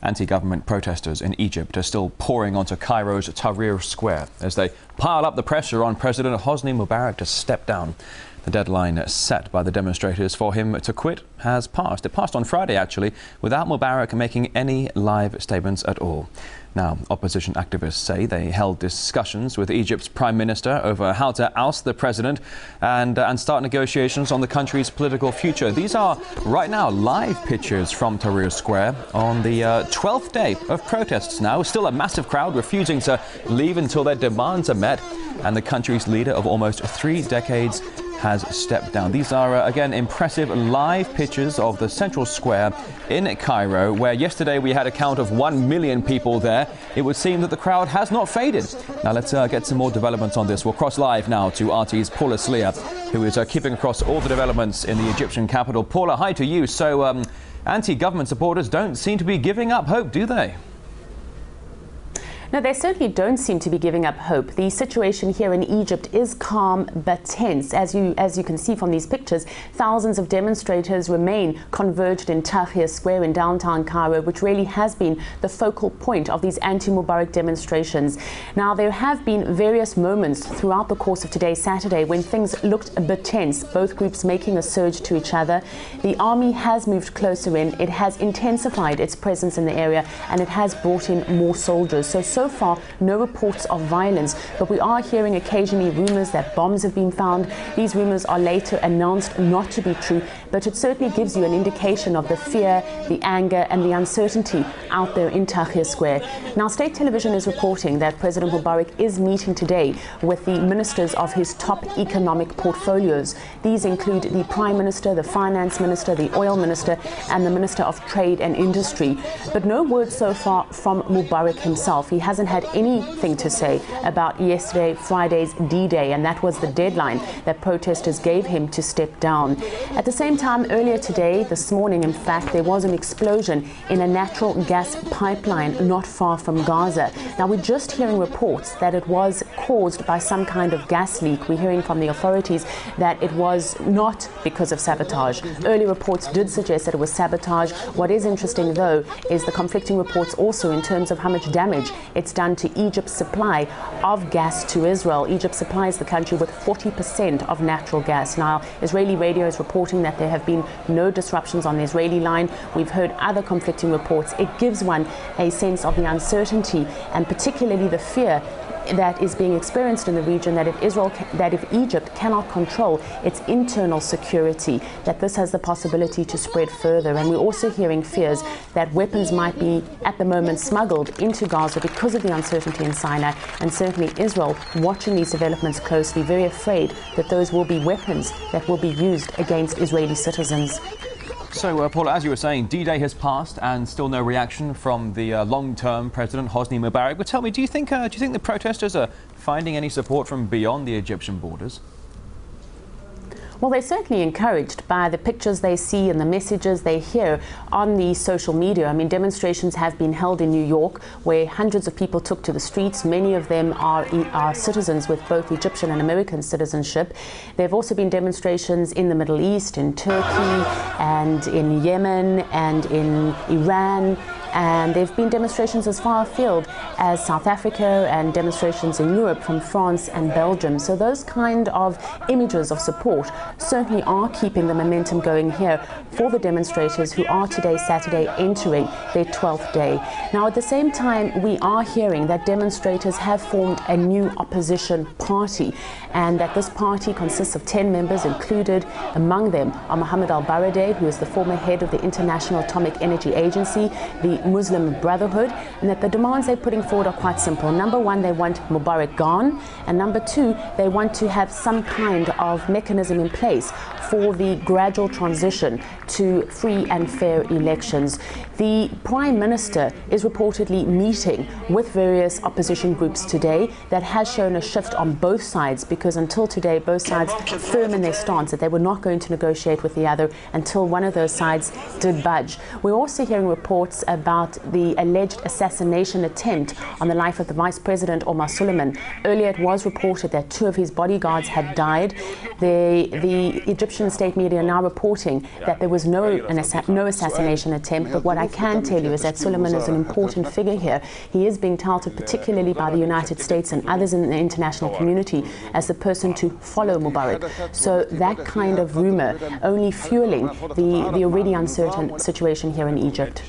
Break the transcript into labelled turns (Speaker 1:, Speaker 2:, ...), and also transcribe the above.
Speaker 1: Anti-government protesters in Egypt are still pouring onto Cairo's Tahrir Square as they pile up the pressure on President Hosni Mubarak to step down. The deadline set by the demonstrators for him to quit has passed. It passed on Friday, actually, without Mubarak making any live statements at all. Now, opposition activists say they held discussions with Egypt's Prime Minister over how to oust the president and start negotiations on the country's political future. These are, right now, live pictures from Tahrir Square on the 12th day of protests now. Still a massive crowd refusing to leave until their demands are met. And the country's leader of almost 3 decades has stepped down. These are, again, impressive live pictures of the central square in Cairo, where yesterday we had a count of 1 million people there. It would seem that the crowd has not faded. Now let's get some more developments on this. We'll cross live now to RT's Paula Slier, who is keeping across all the developments in the Egyptian capital. Paula, hi to you. So anti-government supporters don't seem to be giving up hope, do they?
Speaker 2: No, they certainly don't seem to be giving up hope. The situation here in Egypt is calm but tense. As you can see from these pictures, thousands of demonstrators remain converged in Tahrir Square in downtown Cairo, which really has been the focal point of these anti-Mubarak demonstrations. Now, there have been various moments throughout the course of today, Saturday, when things looked a bit tense, both groups making a surge to each other. The army has moved closer in. It has intensified its presence in the area, and it has brought in more soldiers. So far, no reports of violence, but we are hearing occasionally rumors that bombs have been found. These rumors are later announced not to be true, but it certainly gives you an indication of the fear, the anger and the uncertainty out there in Tahrir Square. Now, state television is reporting that President Mubarak is meeting today with the ministers of his top economic portfolios. These include the Prime Minister, the Finance Minister, the Oil Minister and the Minister of Trade and Industry. But no word so far from Mubarak himself. He hasn't had anything to say about yesterday, Friday's D-Day, and that was the deadline that protesters gave him to step down. At the same time, earlier today, this morning, in fact, there was an explosion in a natural gas pipeline not far from Gaza. Now, we're just hearing reports that it was caused by some kind of gas leak. We're hearing from the authorities that it was not because of sabotage. Early reports did suggest that it was sabotage. What is interesting, though, is the conflicting reports also in terms of how much damage it's done to Egypt's supply of gas to Israel. Egypt supplies the country with 40% of natural gas. Now, Israeli radio is reporting that there have been no disruptions on the Israeli line. We've heard other conflicting reports. It gives one a sense of the uncertainty and particularly the fear that is being experienced in the region, that if Egypt cannot control its internal security, that this has the possibility to spread further. And we're also hearing fears that weapons might be at the moment smuggled into Gaza because of the uncertainty in Sinai, and certainly Israel watching these developments closely, very afraid that those will be weapons that will be used against Israeli citizens.
Speaker 1: So, Paula, as you were saying, D-Day has passed and still no reaction from the long-term President Hosni Mubarak. But tell me, do you think the protesters are finding any support from beyond the Egyptian borders?
Speaker 2: Well, they're certainly encouraged by the pictures they see and the messages they hear on the social media. I mean, demonstrations have been held in New York where hundreds of people took to the streets. Many of them are citizens with both Egyptian and American citizenship. There have also been demonstrations in the Middle East, in Turkey and in Yemen and in Iran. And there have been demonstrations as far afield as South Africa and demonstrations in Europe from France and Belgium. So those kind of images of support certainly are keeping the momentum going here for the demonstrators who are today, Saturday, entering their 12th day. Now, at the same time, we are hearing that demonstrators have formed a new opposition party, and that this party consists of 10 members, included among them are Mohammed al-Baradei, who is the former head of the International Atomic Energy Agency, the Muslim Brotherhood, and that the demands they're putting forward are quite simple. Number one, they want Mubarak gone, and number two, they want to have some kind of mechanism in place for the gradual transition to free and fair elections. The Prime Minister is reportedly meeting with various opposition groups today. That has shown a shift on both sides, because until today both sides firm in their stance that they were not going to negotiate with the other until one of those sides did budge. We're also hearing reports about the alleged assassination attempt on the life of the Vice President Omar Suleiman. Earlier it was reported that 2 of his bodyguards had died. The Egyptian Egyptian state media are now reporting that there was no assassination attempt, but what I can tell you is that Suleiman is an important figure here. He is being touted particularly by the United States and others in the international community as the person to follow Mubarak. So that kind of rumor only fueling the already uncertain situation here in Egypt.